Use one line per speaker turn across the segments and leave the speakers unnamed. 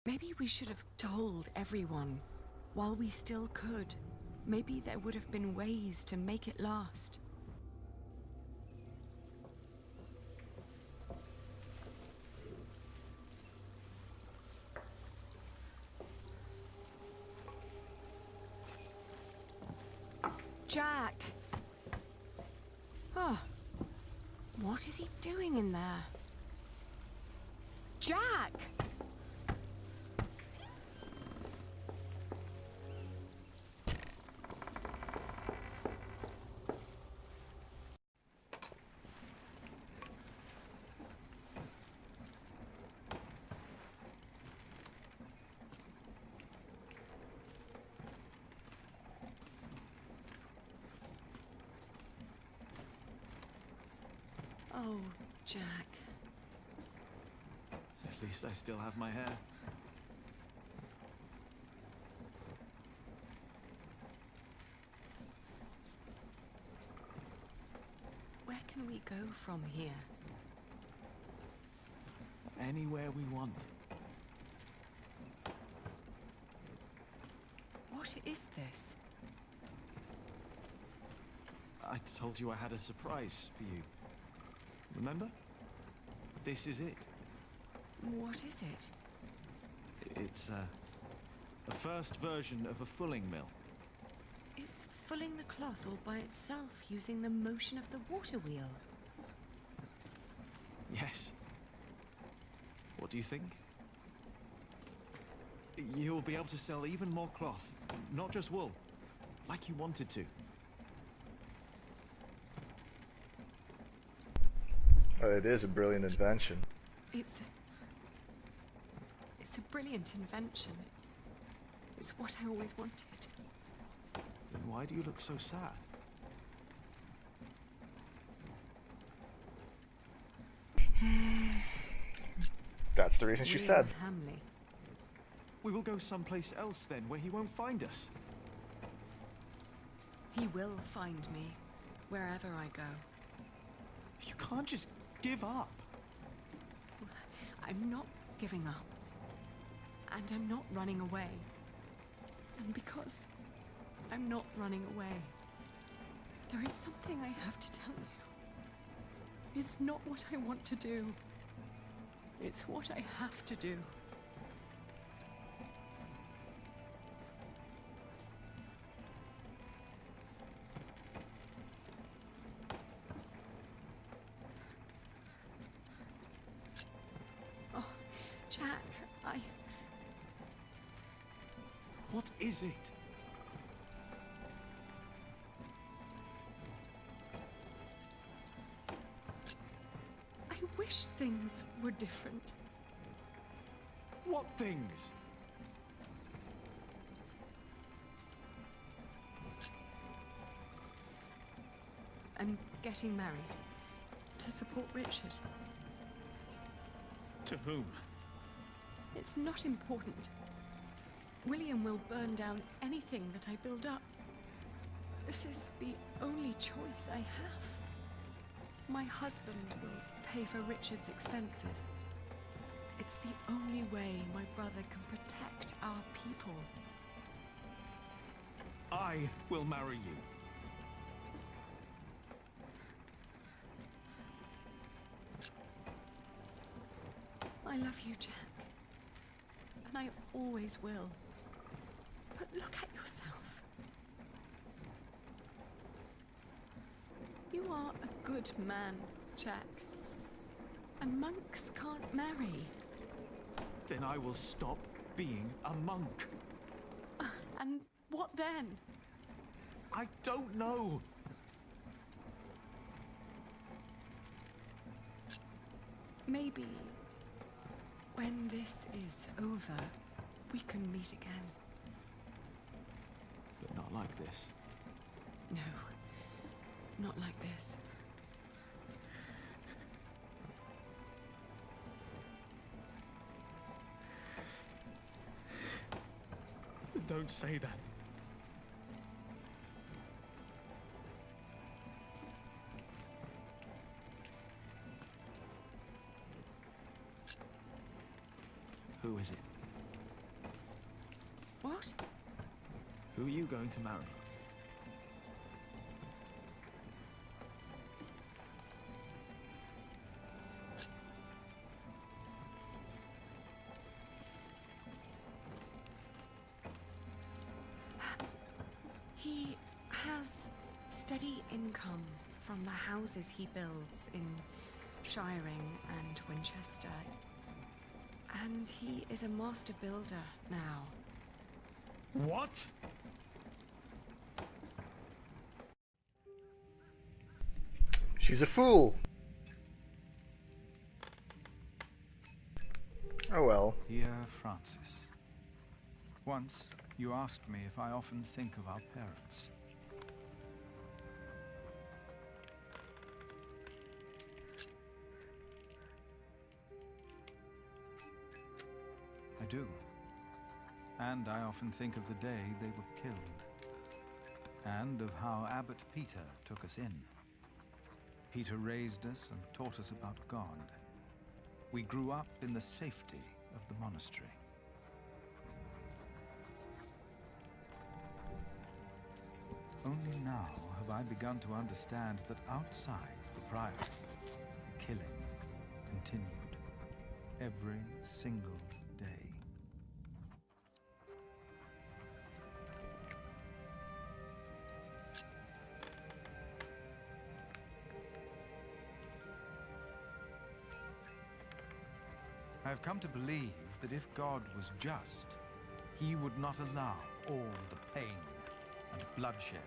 Maybe we should have told everyone while we still could. Maybe there would have been ways to make it last. Jack! Oh, what is he doing in there? Jack! Oh, Jack.
At least I still have my hair.
Where can we go from here?
Anywhere we want.
What is this?
I told you I had a surprise for you. Remember? This is it.
What is it?
It's a first version of a fulling mill.
Is fulling the cloth all by itself using the motion of the water wheel?
Yes. What do you think? You'll be able to sell even more cloth, not just wool, like you wanted to.
It is a brilliant invention.
It's a brilliant invention. It's what I always wanted.
Then why do you look so sad?
That's the reason she said.
Hamley.
We will go someplace else then, where he won't find us.
He will find me, wherever I go.
You can't just give up.
I'm not giving up. And I'm not running away. And because I'm not running away, there is something I have to tell you. It's not what I want to do. It's what I have to do. Oh, Jack,
What is it?
I wish things were different.
What things?
I'm getting married to support Richard.
To whom?
It's not important. William will burn down anything that I build up. This is the only choice I have. My husband will pay for Richard's expenses. It's the only way my brother can protect our people.
I will marry you.
I love you, Jack. And I always will. But look at yourself. You are a good man, Jack. And monks can't marry.
Then I will stop being a monk.
And what then?
I don't know.
Maybe when this is over, we can meet again.
But not like this.
No, not like this.
Don't say that. Who is it?
What?
Who are you going to marry?
He has steady income from the houses he builds in Shiring and Winchester. And he is a master builder now.
What?
She's a fool. Oh well.
Dear Francis, once you asked me if I often think of our parents. I do. And I often think of the day they were killed. And of how Abbot Peter took us in. Peter raised us and taught us about God. We grew up in the safety of the monastery. Only now have I begun to understand that outside the priory, the killing continued every single day. I have come to believe that if God was just, he would not allow all the pain and bloodshed.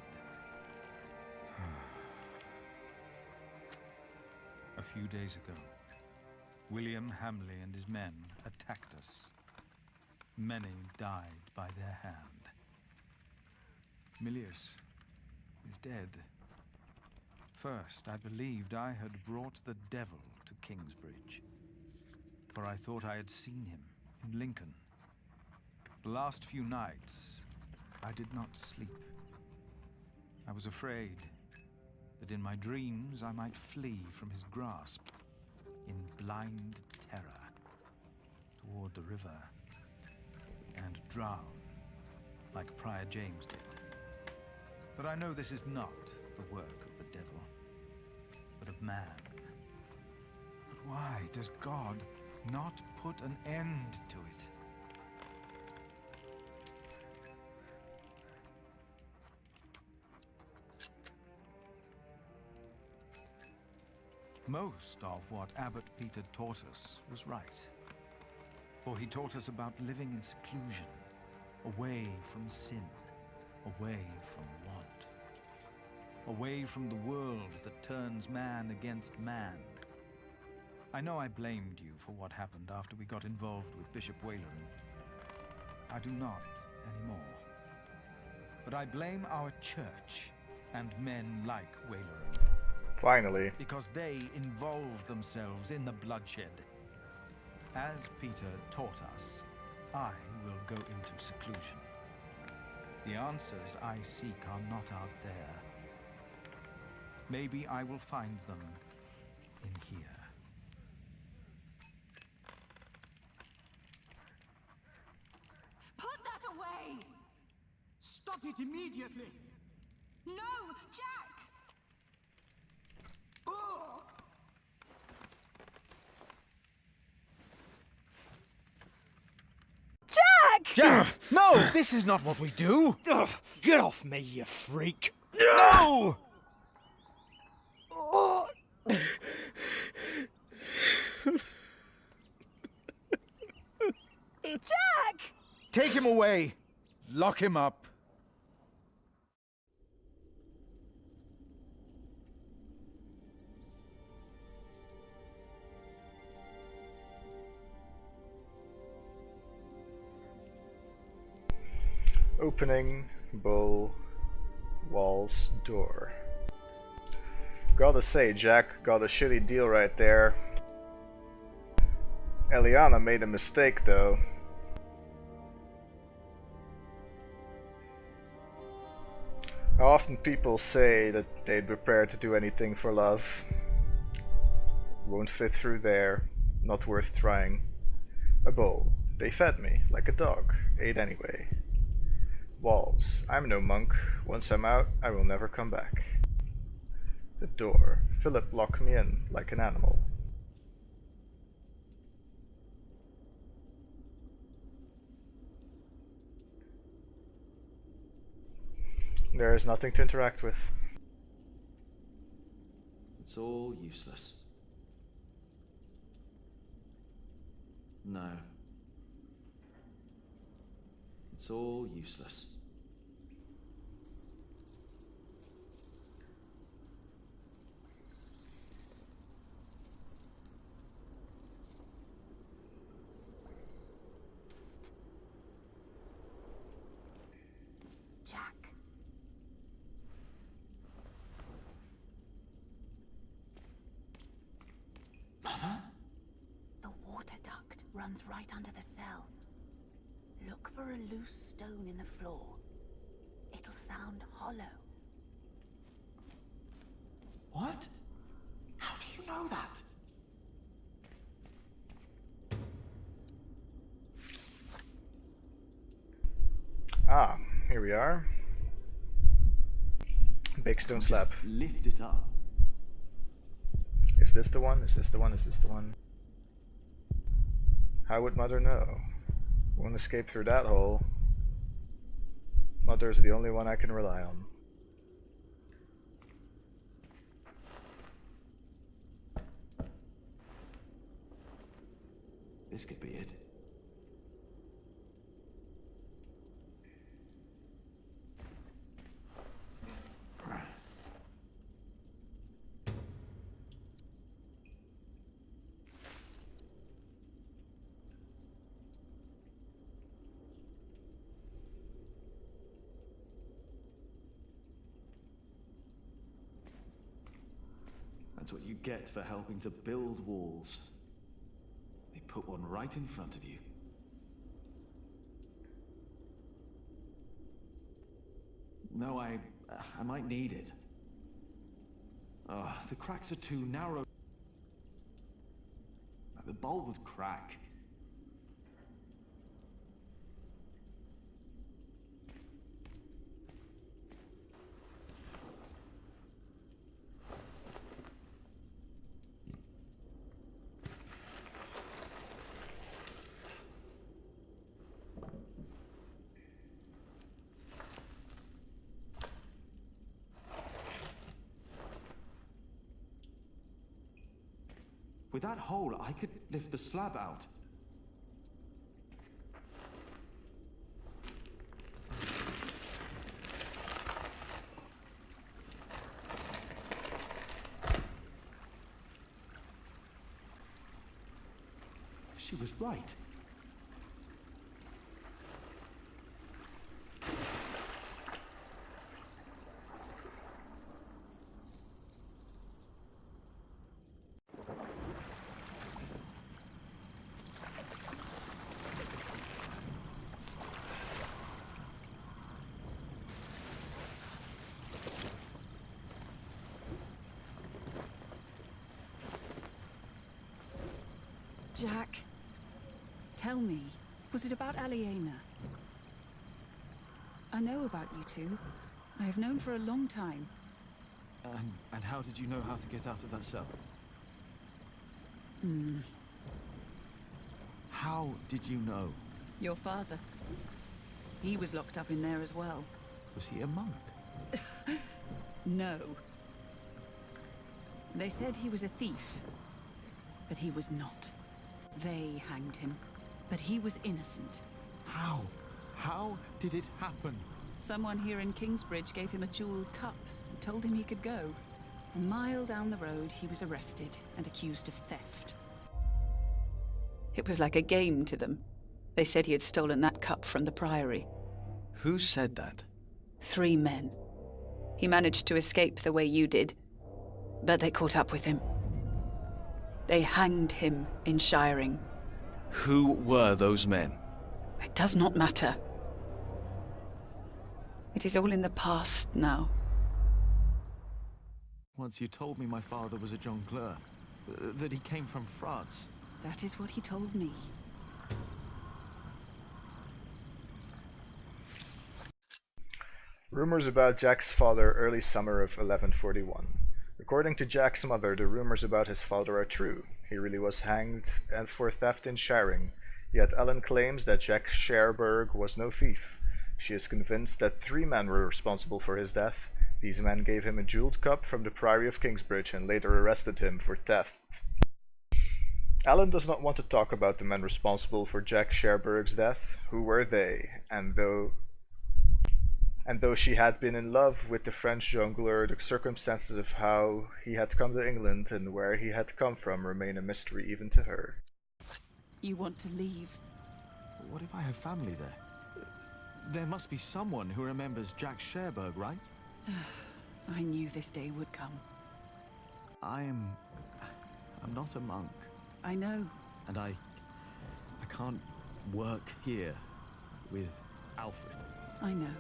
A few days ago, William Hamley and his men attacked us. Many died by their hand. Milius is dead. First, I believed I had brought the devil to Kingsbridge, for I thought I had seen him in Lincoln. The last few nights, I did not sleep. I was afraid that in my dreams I might flee from his grasp in blind terror toward the river and drown like Prior James did. But I know this is not the work of the devil, but of man. But why does God not put an end to it? Most of what Abbot Peter taught us was right. For he taught us about living in seclusion, away from sin, away from want, away from the world that turns man against man. I know I blamed you for what happened after we got involved with Bishop Wayland. I do not anymore. But I blame our church and men like Wayland.
Finally.
Because they involved themselves in the bloodshed. As Peter taught us, I will go into seclusion. The answers I seek are not out there. Maybe I will find them in here.
Put that away!
Stop it immediately!
No, Jack!
Oh!
Jack! No! This is not what we do!
Ugh, get off me, you freak!
No!
Oh.
Jack!
Take him away! Lock him up!
Opening, bow, walls, door. Gotta say, Jack got a shitty deal right there. Eliana made a mistake though. How often people say that they'd prepare to do anything for love. Won't fit through there, not worth trying. A bowl. They fed me, like a dog. Ate anyway. walls. I'm no monk. Once I'm out, I will never come back. The door. Philip locked me in like an animal. There is nothing to interact with.
It's all useless. No. It's all useless.
Jack.
Mother?
The water duct runs right under the cell. Look for a loose stone in the floor. It'll sound hollow.
What? How do you know that?
Ah, here we are. Big stone slab.
Just lift it up.
Is this the one? Is this the one? Is this the one? How would Mother know? Won't escape through that hole. Mother is the only one I can rely on.
This could be it. That's what you get for helping to build walls. They put one right in front of you. No, I might need it. Oh, the cracks are too narrow. The bowl would crack. With that hole, I could lift the slab out. She was right.
Jack, tell me, was it about Aliena? I know about you two. I have known for a long time.
And how did you know how to get out of that cell? How did you know?
Your father. He was locked up in there as well.
Was he a monk?
No. They said he was a thief, but he was not. They hanged him, but he was innocent.
How? How did it happen?
Someone here in Kingsbridge gave him a jeweled cup and told him he could go. A mile down the road, he was arrested and accused of theft. It was like a game to them. They said he had stolen that cup from the priory.
Who said that?
3 men. He managed to escape the way you did, but they caught up with him. They hanged him in Shiring.
Who were those men?
It does not matter. It is all in the past now.
Once you told me my father was a jongleur, that he came from France.
That is what he told me.
Rumors about Jack's father early summer of 1141. According to Jack's mother, the rumors about his father are true. He really was hanged and for theft in Sharing, yet Ellen claims that Jack Sherberg was no thief. She is convinced that 3 men were responsible for his death. These men gave him a jeweled cup from the priory of Kingsbridge and later arrested him for theft. Ellen does not want to talk about the men responsible for Jack Sherberg's death. Who were they? And though she had been in love with the French jongleur, the circumstances of how he had come to England and where he had come from remain a mystery even to her.
You want to leave?
What if I have family there? There must be someone who remembers Jack Sherberg, right?
I knew this day would come.
I'm not a monk.
I know.
And I can't work here with Alfred.
I know.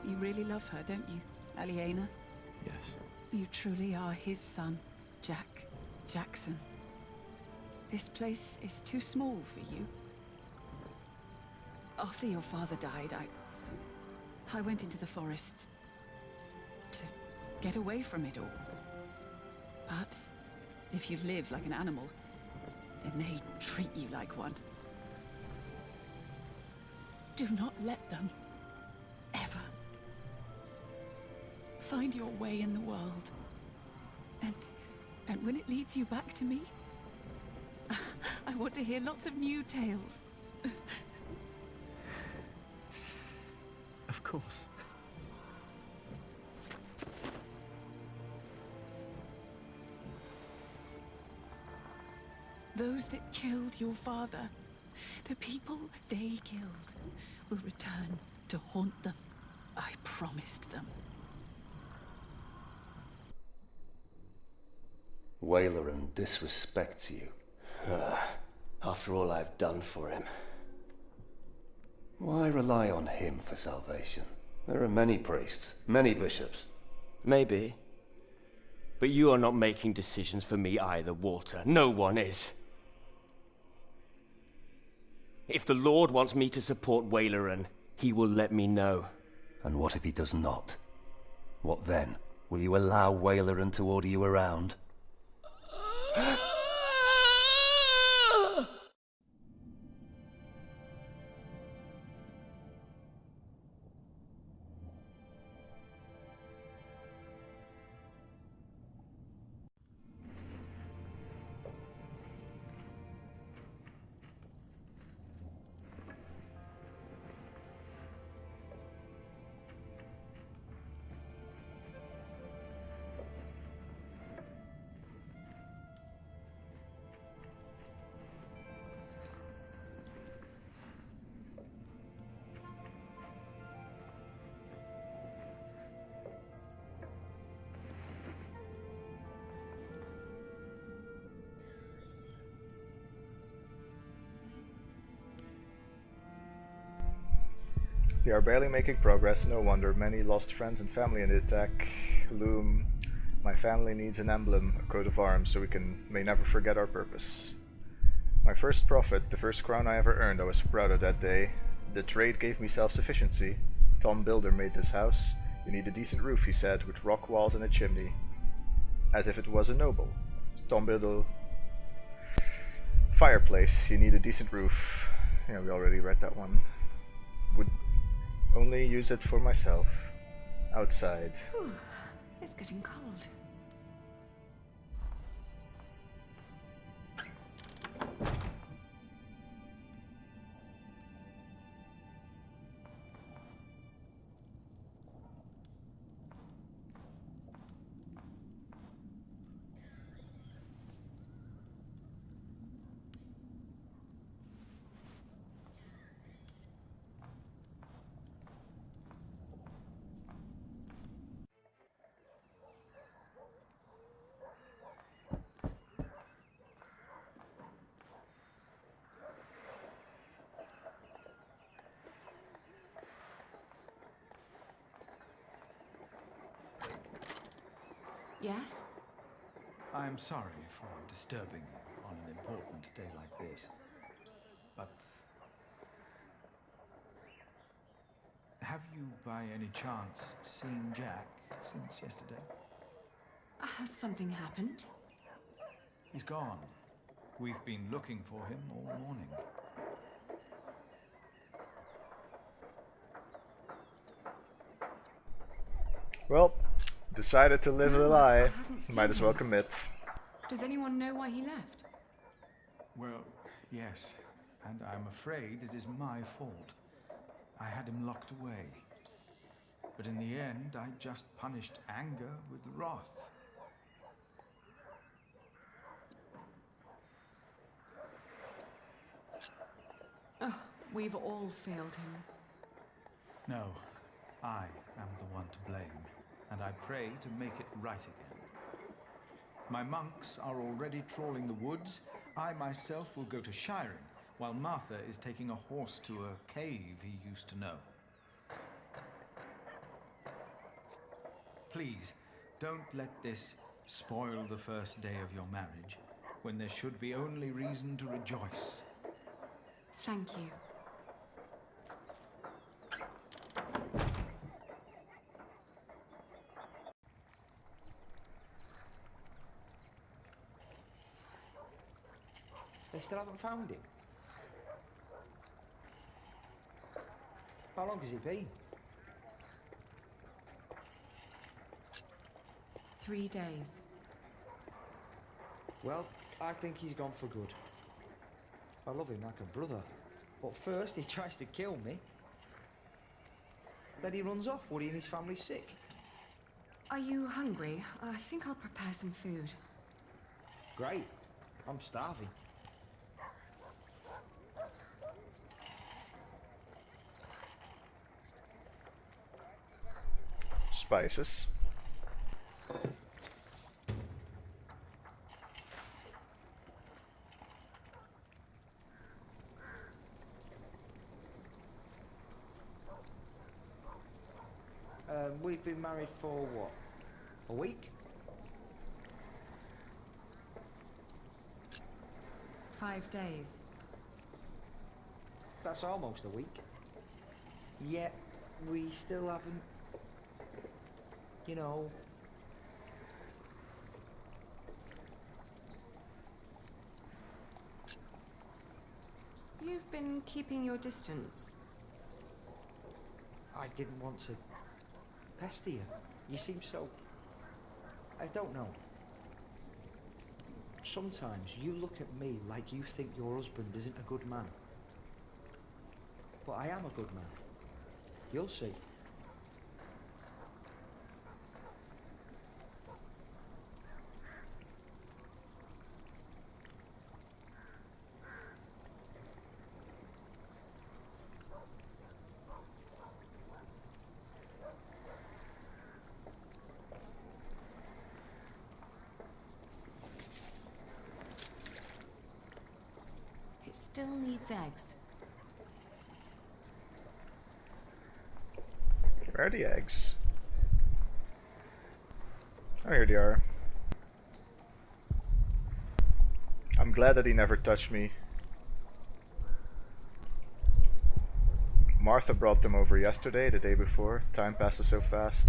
You really love her, don't you, Aliena?
Yes.
You truly are his son, Jack Jackson. This place is too small for you. After your father died, I went into the forest to get away from it all. But if you live like an animal, then they treat you like one. Do not let them, ever, find your way in the world. And when it leads you back to me, I want to hear lots of new tales.
Of course.
Those that killed your father, the people they killed, will return to haunt them. I promised them.
Wayleran disrespects you. After all I've done for him. Why rely on him for salvation? There are many priests, many bishops.
Maybe. But you are not making decisions for me either, Walter. No one is. If the Lord wants me to support Wayleran, he will let me know.
And what if he does not? What then? Will you allow Wayleran to order you around?
They are barely making progress, no wonder. Many lost friends and family in the attack loom. My family needs an emblem, a coat of arms, so we may never forget our purpose. My first profit, the first crown I ever earned, I was proud of that day. The trade gave me self-sufficiency. Tom Builder made this house. You need a decent roof, he said, with rock walls and a chimney. As if it was a noble. Tom Builder. Fireplace, you need a decent roof. Yeah, we already read that one. Would only use it for myself. Outside.
Whew, it's getting cold. Yes?
I'm sorry for disturbing you on an important day like this, but Have you, by any chance, seen Jack since yesterday?
Has something happened?
He's gone. We've been looking for him all morning.
Well, decided to live the
No, I
lie.
haven't seen
Might as well
him.
commit.
Does anyone know why he left?
Well, yes. And I'm afraid it is my fault. I had him locked away. But in the end, I just punished anger with wrath.
Oh, we've all failed him.
No, I am the one to blame, and I pray to make it right again. My monks are already trawling the woods. I myself will go to Shiring, while Martha is taking a horse to a cave he used to know. Please, don't let this spoil the first day of your marriage, when there should be only reason to rejoice.
Thank you.
They still haven't found him? How long has it been?
3 days.
Well, I think he's gone for good. I love him like a brother. But first he tries to kill me. Then he runs off. Woody and his family sick.
Are you hungry? I think I'll prepare some food.
Great. I'm starving.
Spices.
We've been married for what? A week?
5 days.
That's almost a week. Yet we still haven't, you know.
You've been keeping your distance.
I didn't want to pester you. You seem so... I don't know. Sometimes you look at me like you think your husband isn't a good man. But I am a good man. You'll see.
It still needs eggs.
Where are the eggs? Oh, here they are. I'm glad that he never touched me. Martha brought them over yesterday, the day before. Time passes so fast.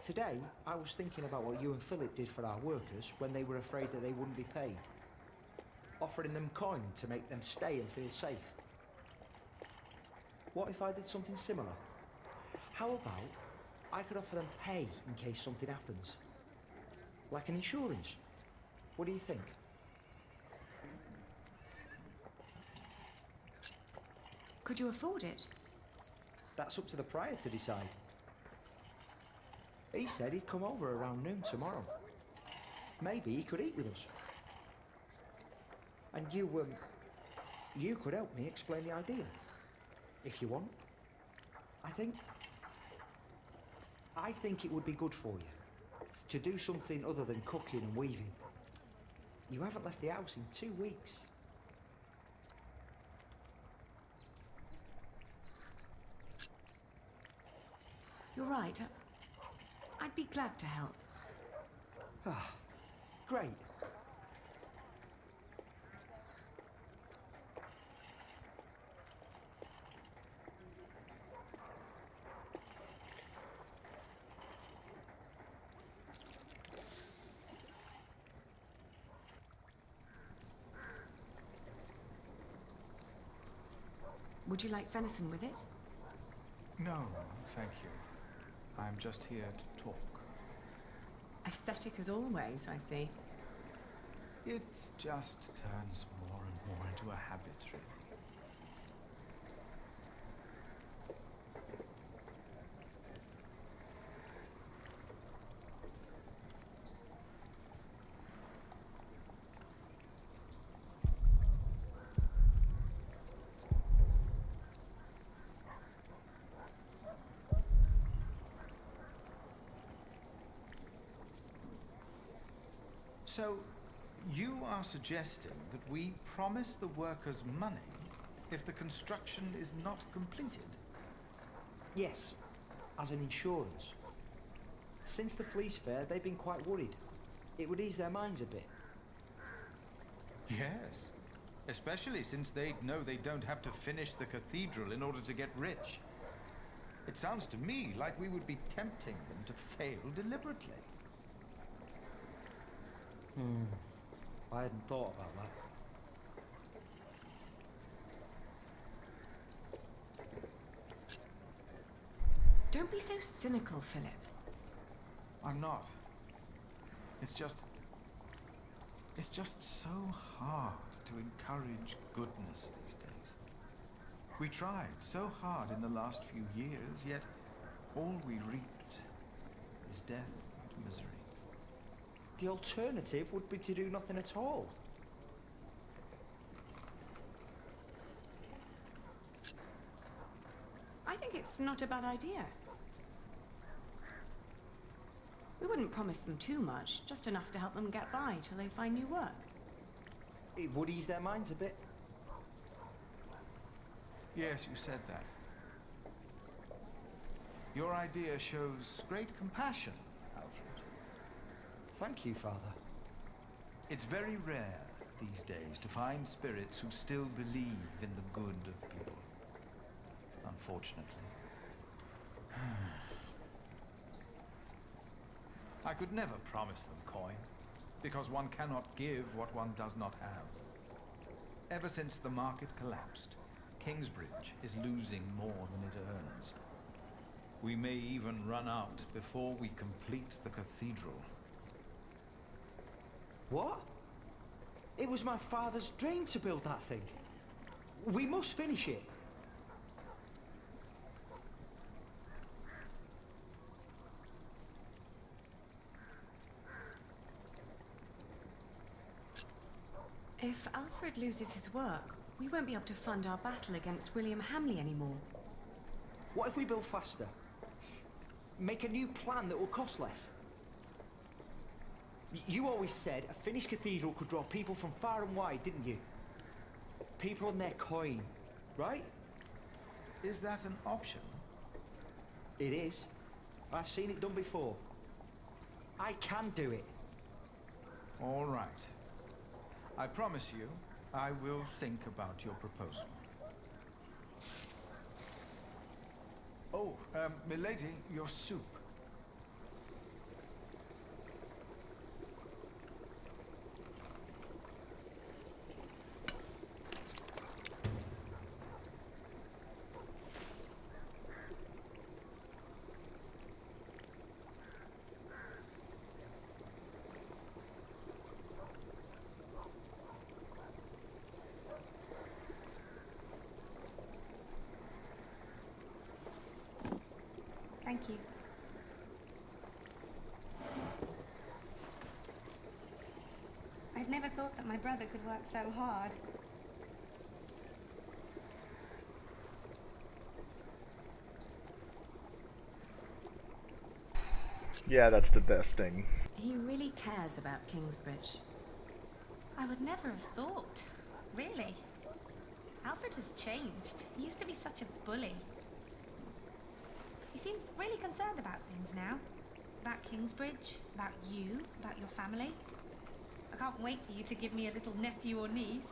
Today, I was thinking about what you and Philip did for our workers when they were afraid that they wouldn't be paid. Offering them coin to make them stay and feel safe. What if I did something similar? How about I could offer them pay in case something happens? Like an insurance. What do you think?
Could you afford it?
That's up to the prior to decide. He said he'd come over around noon tomorrow. Maybe he could eat with us. And you could help me explain the idea. If you want. I think it would be good for you. To do something other than cooking and weaving. You haven't left the house in 2 weeks.
You're right. I'd be glad to help.
Ah, great.
Would you like venison with it?
No, thank you. I'm just here to talk.
Aesthetic as always, I see.
It just turns more and more into a habit, really. So, you are suggesting that we promise the workers money if the construction is not completed?
Yes, as an insurance. Since the Fleece Fair, they've been quite worried. It would ease their minds a bit.
Yes, especially since they'd know they don't have to finish the cathedral in order to get rich. It sounds to me like we would be tempting them to fail deliberately.
I hadn't thought about that.
Don't be so cynical, Philip.
I'm not. It's just so hard to encourage goodness these days. We tried so hard in the last few years, yet all we reaped is death and misery.
The alternative would be to do nothing at all.
I think it's not a bad idea. We wouldn't promise them too much, just enough to help them get by till they find new work.
It would ease their minds a bit.
Yes, you said that. Your idea shows great compassion, Alfred.
Thank you, Father.
It's very rare these days to find spirits who still believe in the good of people. Unfortunately. I could never promise them coin, because one cannot give what one does not have. Ever since the market collapsed, Kingsbridge is losing more than it earns. We may even run out before we complete the cathedral.
What? It was my father's dream to build that thing. We must finish it.
If Alfred loses his work, we won't be able to fund our battle against William Hamley anymore.
What if we build faster? Make a new plan that will cost less? You always said a finished cathedral could draw people from far and wide, didn't you? People and their coin, right?
Is that an option?
It is. I've seen it done before. I can do it.
All right. I promise you, I will think about your proposal. Oh, milady, your soup.
Thank you.
I'd never thought that my brother could work so hard.
Yeah, that's the best thing.
He really cares about Kingsbridge.
I would never have thought. Really. Alfred has changed. He used to be such a bully. He's seems really concerned about things now. About Kingsbridge, about you, about your family. I can't wait for you to give me a little nephew or niece.